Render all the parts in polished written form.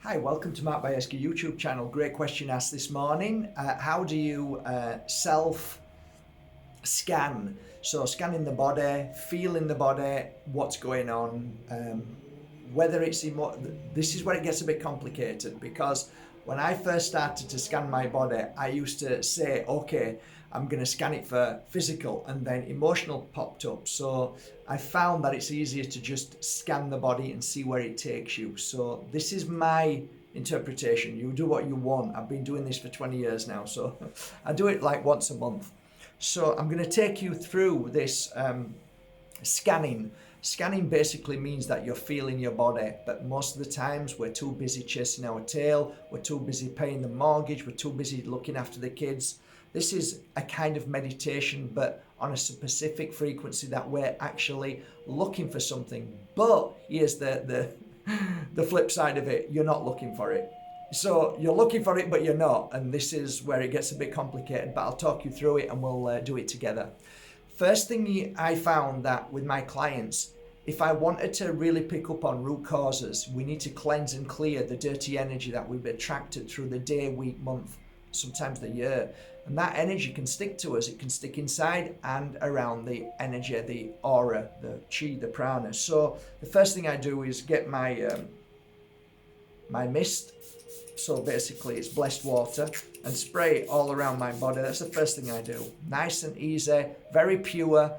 Hi, welcome to Mark Bajerski YouTube channel. Great question asked this morning. How do you self-scan? So scanning the body, feeling the body, what's going on, whether it's this is where it gets a bit complicated, because when I first started to scan my body, I used to say, okay, I'm going to scan it for physical, and then emotional popped up. So I found that it's easier to just scan the body and see where it takes you. So this is my interpretation. You do what you want. I've been doing this for 20 years now, so I do it like once a month. So I'm going to take you through this scanning. Scanning basically means that you're feeling your body, but most of the times we're too busy chasing our tail, we're too busy paying the mortgage, we're too busy looking after the kids. This is a kind of meditation, but on a specific frequency that we're actually looking for something. But here's the flip side of it, you're not looking for it. So you're looking for it, but you're not. And this is where it gets a bit complicated, but I'll talk you through it and we'll do it together. First thing I found that with my clients, if I wanted to really pick up on root causes, we need to cleanse and clear the dirty energy that we've attracted through the day, week, month, sometimes the year. And that energy can stick to us. It can stick inside and around the energy, the aura, the chi, the prana. So the first thing I do is get my my mist. So basically it's blessed water, and spray it all around my body. That's the first thing I do. Nice and easy, very pure,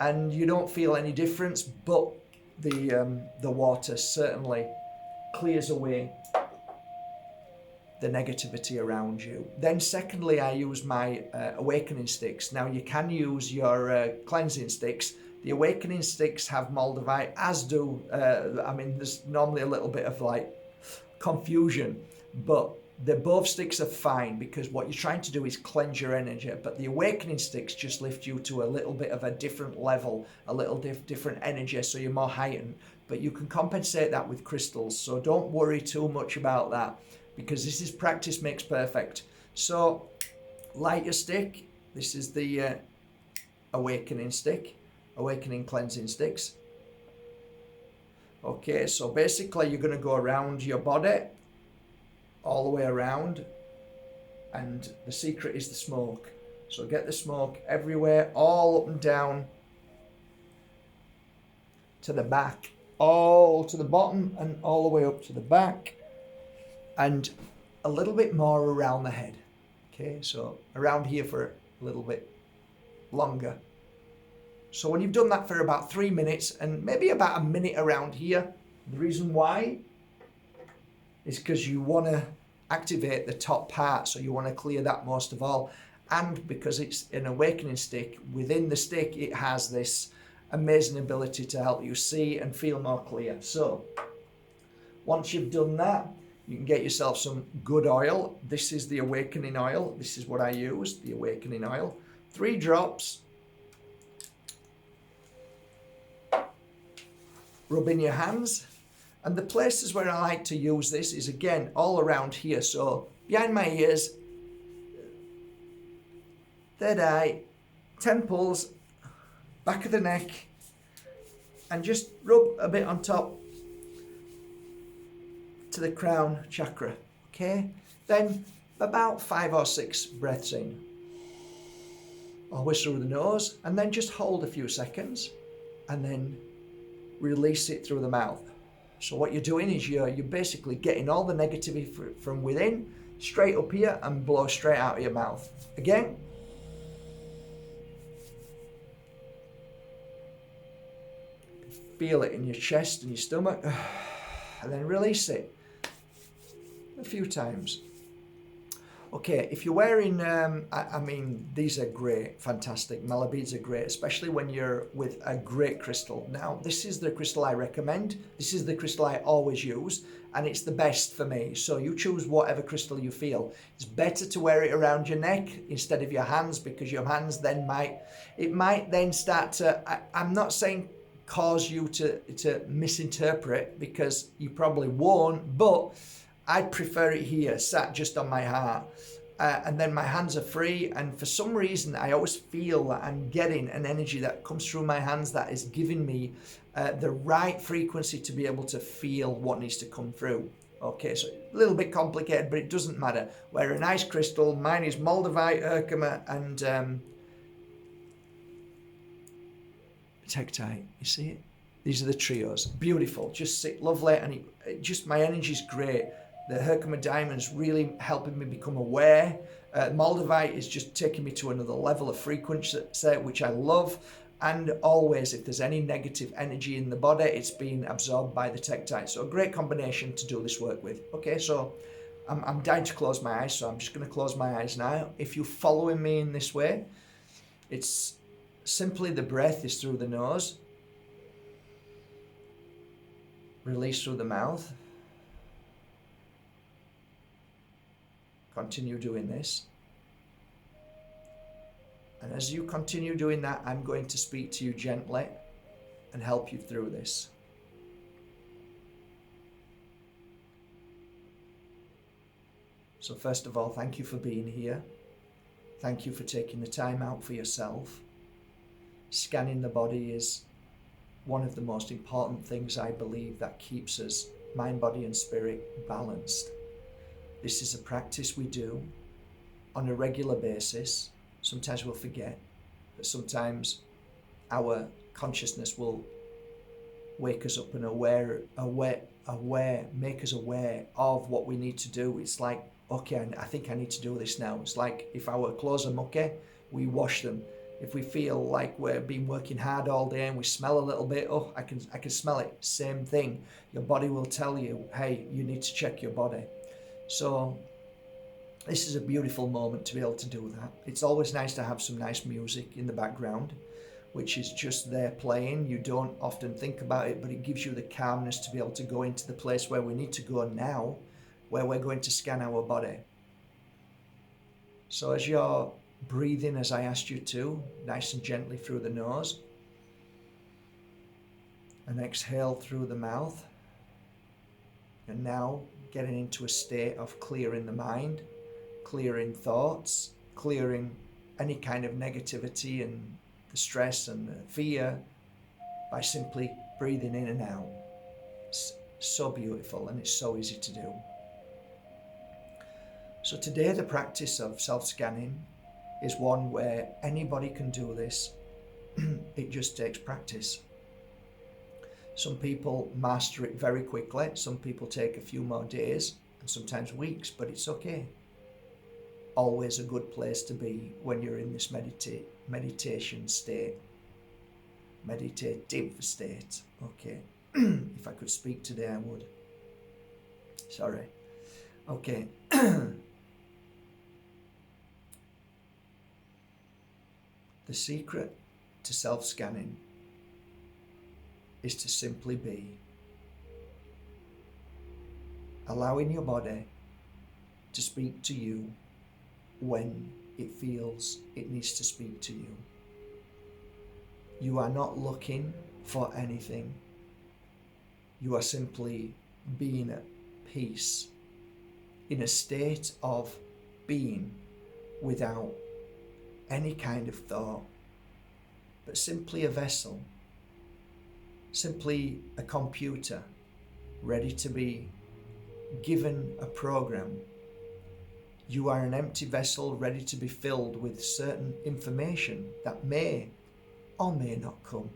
and you don't feel any difference, but the water certainly clears away the negativity around you. Then secondly, I use my awakening sticks. Now you can use your cleansing sticks. The awakening sticks have MOLDAVITE, as do, there's normally a little bit of like confusion, but both sticks are fine, because what you're trying to do is cleanse your energy, but the awakening sticks just lift you to a little bit of a different level, a little different energy, so you're more heightened. But you can compensate that with crystals, so don't worry too much about that, because this is practice makes perfect. So light your stick. This is the awakening stick, awakening cleansing sticks. Okay, so basically you're going to go around your body, all the way around, and the secret is the smoke. So get the smoke everywhere, all up and down to the back, all to the bottom and all the way up to the back, and a little bit more around the head. Okay, so around here for a little bit longer. So when you've done that for about 3 minutes, and maybe about a minute around here, the reason why is because you want to activate the top part, so you want to clear that most of all, and because it's an awakening stick, within the stick it has this amazing ability to help you see and feel more clear. So once you've done that, you can get yourself some good oil. This is the awakening oil. This is what I use, the awakening oil. 3 drops. Rub in your hands. And the places where I like to use this is, again, all around here. So behind my ears, third eye, temples, back of the neck, and just rub a bit on top to the crown chakra. Okay? Then about 5 or 6 breaths in. Always through the nose, and then just hold a few seconds, and then release it through the mouth. So what you're doing is you're basically getting all the negativity from within, straight up here, and blow straight out of your mouth. Again. Feel it in your chest and your stomach, and then release it a few times. Okay, if you're wearing, these are great, fantastic. Mala beads are great, especially when you're with a great crystal. Now, this is the crystal I recommend. This is the crystal I always use, and it's the best for me. So you choose whatever crystal you feel. It's better to wear it around your neck instead of your hands, because your hands then might then start to, I'm not saying cause you to misinterpret, because you probably won't, but I'd prefer it here, sat just on my heart. And then my hands are free, and for some reason I always feel that I'm getting an energy that comes through my hands that is giving me the right frequency to be able to feel what needs to come through. Okay, so a little bit complicated, but it doesn't matter. We're a nice crystal. Mine is moldavite, urkema, and tektite. You see it? These are the trios. Beautiful, just sit lovely, and just my energy's great. The Herkimer Diamond's really helping me become aware. Moldavite is just taking me to another level of frequency, which I love. And always, if there's any negative energy in the body, it's being absorbed by the tektite. So a great combination to do this work with. Okay, so I'm dying to close my eyes, so I'm just going to close my eyes now. If you're following me in this way, it's simply the breath is through the nose, release through the mouth. Continue doing this. And as you continue doing that, I'm going to speak to you gently and help you through this. So first of all, thank you for being here. Thank you for taking the time out for yourself. Scanning the body is one of the most important things, I believe, that keeps us, mind, body and spirit, balanced. This is a practice we do on a regular basis. Sometimes we'll forget, but sometimes our consciousness will wake us up and make us aware of what we need to do. It's like, okay, I think I need to do this now. It's like if our clothes are mucky, we wash them. If we feel like we've been working hard all day and we smell a little bit, oh, I can smell it. Same thing. Your body will tell you, hey, you need to check your body. So this is a beautiful moment to be able to do that. It's always nice to have some nice music in the background, which is just there playing. You don't often think about it, but it gives you the calmness to be able to go into the place where we need to go now, where we're going to scan our body. So as you're breathing, as I asked you to, nice and gently through the nose, and exhale through the mouth. And now getting into a state of clearing the mind, clearing thoughts, clearing any kind of negativity and the stress and the fear by simply breathing in and out. It's so beautiful and it's so easy to do. So today the practice of self-scanning is one where anybody can do this. It just takes practice. Some people master it very quickly. Some people take a few more days and sometimes weeks, but it's okay. Always a good place to be when you're in this meditation state. Meditative state. Okay. If I could speak today, I would. Sorry. Okay. The secret to self-scanning is to simply be. Allowing your body to speak to you when it feels it needs to speak to you. You are not looking for anything. You are simply being at peace, in a state of being without any kind of thought, but simply a vessel, simply a computer ready to be given a program. You are an empty vessel ready to be filled with certain information that may or may not come.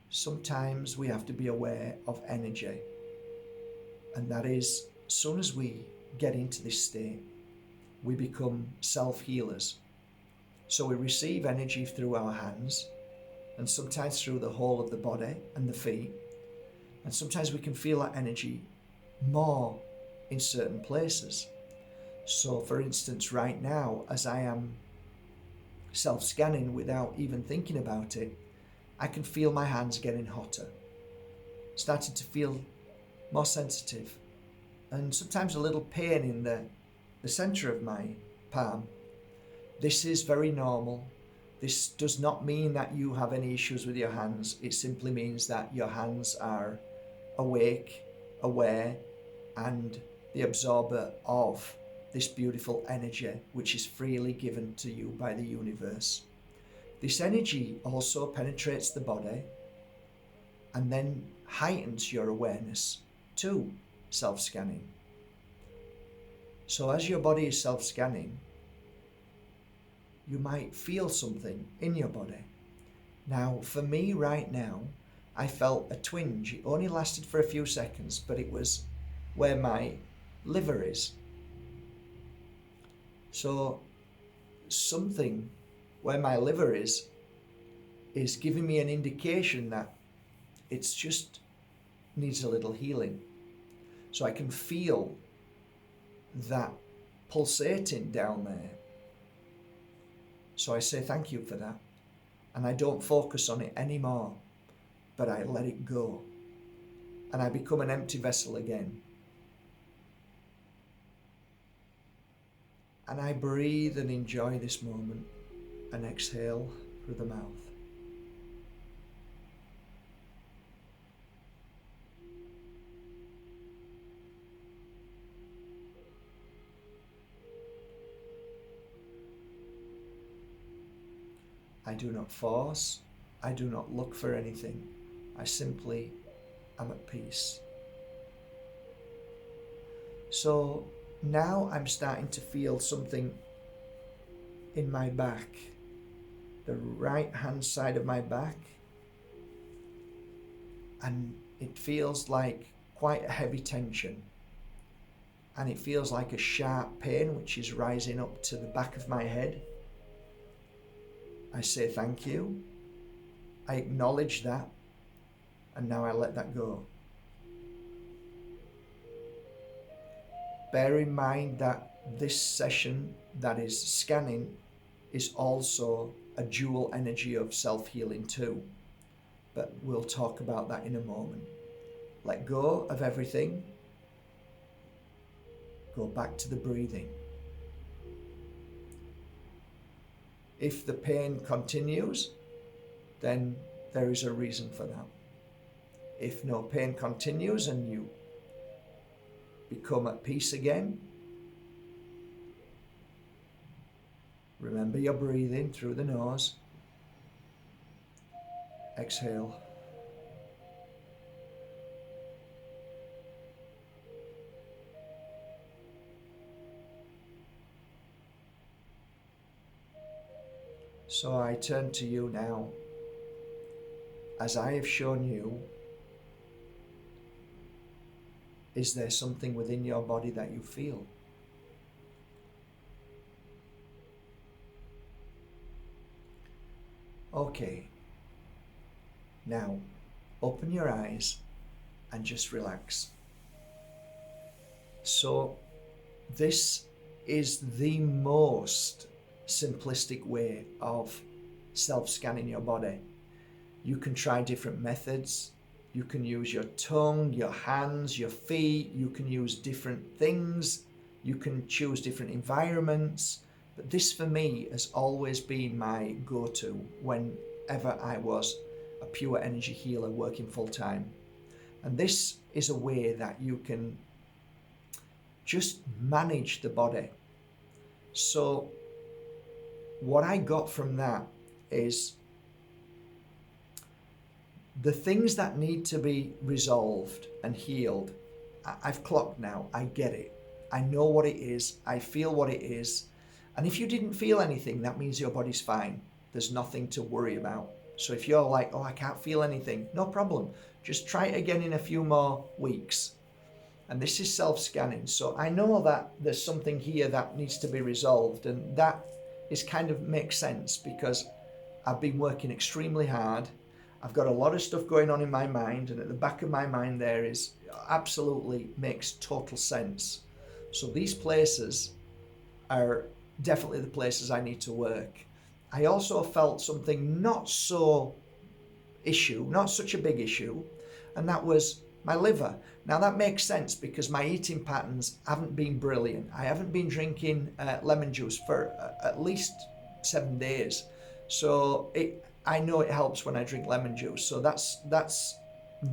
Sometimes we have to be aware of energy, and that is, as soon as we get into this state, we become self-healers. So we receive energy through our hands, and sometimes through the whole of the body and the feet. And sometimes we can feel that energy more in certain places. So for instance, right now, as I am self-scanning without even thinking about it, I can feel my hands getting hotter, starting to feel more sensitive, and sometimes a little pain in the center of my palm. This is very normal. This does not mean that you have any issues with your hands. It simply means that your hands are awake, aware, and the absorber of this beautiful energy which is freely given to you by the universe. This energy also penetrates the body and then heightens your awareness to self-scanning. So as your body is self-scanning, you might feel something in your body. Now, for me right now, I felt a twinge. It only lasted for a few seconds, but it was where my liver is. So something where my liver is giving me an indication that it's just needs a little healing. So I can feel that pulsating down there. So I say thank you for that. And I don't focus on it anymore, but I let it go. And I become an empty vessel again. And I breathe and enjoy this moment and exhale through the mouth. I do not force, I do not look for anything. I simply am at peace. So now I'm starting to feel something in my back, the right hand side of my back, and it feels like quite a heavy tension, and it feels like a sharp pain which is rising up to the back of my head. I say thank you, I acknowledge that, and now I let that go. Bear in mind that this session that is scanning is also a dual energy of self-healing too, but we'll talk about that in a moment. Let go of everything, go back to the breathing. If the pain continues, then there is a reason for that. If no pain continues and you become at peace again, remember your breathing through the nose. Exhale. So I turn to you now. As I have shown you, is there something within your body that you feel? Okay. Now, open your eyes and just relax. So, this is the most simplistic way of self-scanning your body. You can try different methods. You can use your tongue, your hands, your feet. You can use different things. You can choose different environments. But this for me has always been my go-to whenever I was a pure energy healer working full-time. And this is a way that you can just manage the body. So what I got from that is the things that need to be resolved and healed. I've clocked now. I get it. I know what it is. I feel what it is. And if you didn't feel anything, that means your body's fine. There's nothing to worry about. So if you're like, oh, I can't feel anything, no problem. Just try it again in a few more weeks. And this is self-scanning. So I know that there's something here that needs to be resolved. And that is kind of makes sense because I've been working extremely hard. I've got a lot of stuff going on in my mind, and at the back of my mind there is absolutely makes total sense. So these places are definitely the places I need to work. I also felt something not such a big issue, and that was my liver. Now that makes sense because my eating patterns haven't been brilliant. I haven't been drinking lemon juice for at least 7 days. So I know it helps when I drink lemon juice. So that's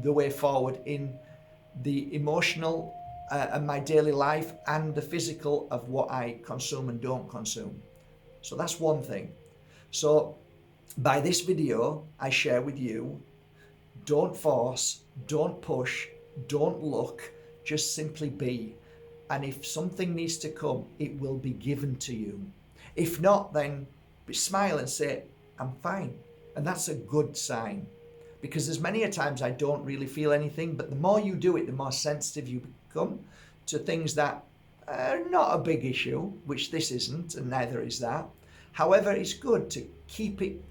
the way forward in the emotional and my daily life and the physical of what I consume and don't consume. So that's one thing. So by this video, I share with you Don't force, don't push, don't look, just simply be. And if something needs to come, it will be given to you. If not, then smile and say, I'm fine. And that's a good sign. Because there's many a times I don't really feel anything, but the more you do it, the more sensitive you become to things that are not a big issue, which this isn't, and neither is that. However, it's good to keep it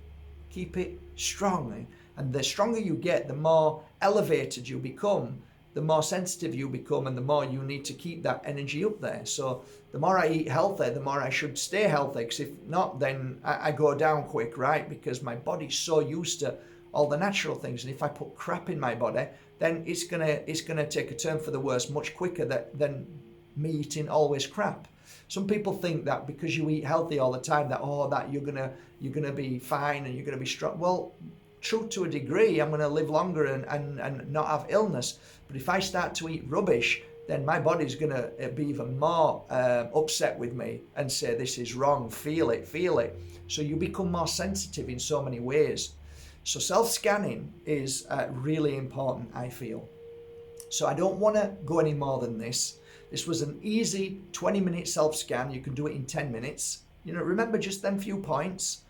strong. And the stronger you get, the more elevated you become, the more sensitive you become, and the more you need to keep that energy up there. So the more I eat healthy, the more I should stay healthy, because if not, then I go down quick, right? Because my body's so used to all the natural things, and if I put crap in my body, then it's gonna take a turn for the worse much quicker than me eating always crap. Some people think that because you eat healthy all the time, that you're gonna be fine and you're gonna be strong. Well, true to a degree, I'm gonna live longer and not have illness. But if I start to eat rubbish, then my body's gonna be even more upset with me and say this is wrong. Feel it. So you become more sensitive in so many ways. So self-scanning is really important, I feel. So I don't want to go any more than this. This was an easy 20-minute self-scan. You can do it in 10 minutes. Remember just them few points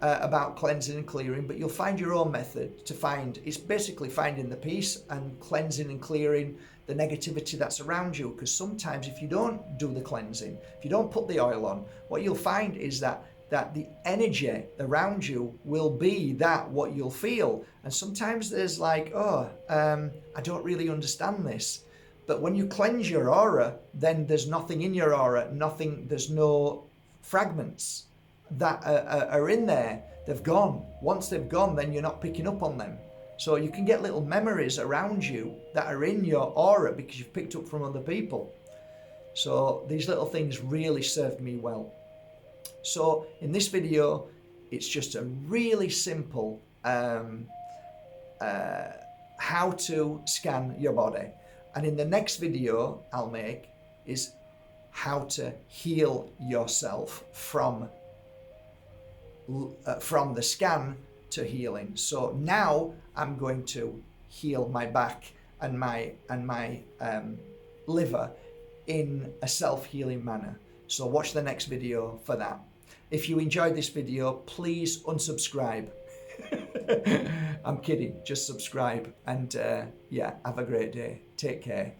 about cleansing and clearing, but you'll find your own method to find. It's basically finding the peace and cleansing and clearing the negativity that's around you. Because sometimes if you don't do the cleansing, if you don't put the oil on, what you'll find is that the energy around you will be what you'll feel. And sometimes there's like, I don't really understand this. But when you cleanse your aura, then there's nothing in your aura, there's no fragments that are in there. They've gone. Once they've gone, then you're not picking up on them. So you can get little memories around you that are in your aura because you've picked up from other people. So these little things really served me well. So in this video, it's just a really simple how to scan your body. And in the next video I'll make is how to heal yourself from the scan to healing. So now I'm going to heal my back and my liver in a self-healing manner. So watch the next video for that. If you enjoyed this video, please unsubscribe. I'm kidding, just subscribe. And have a great day. Take care.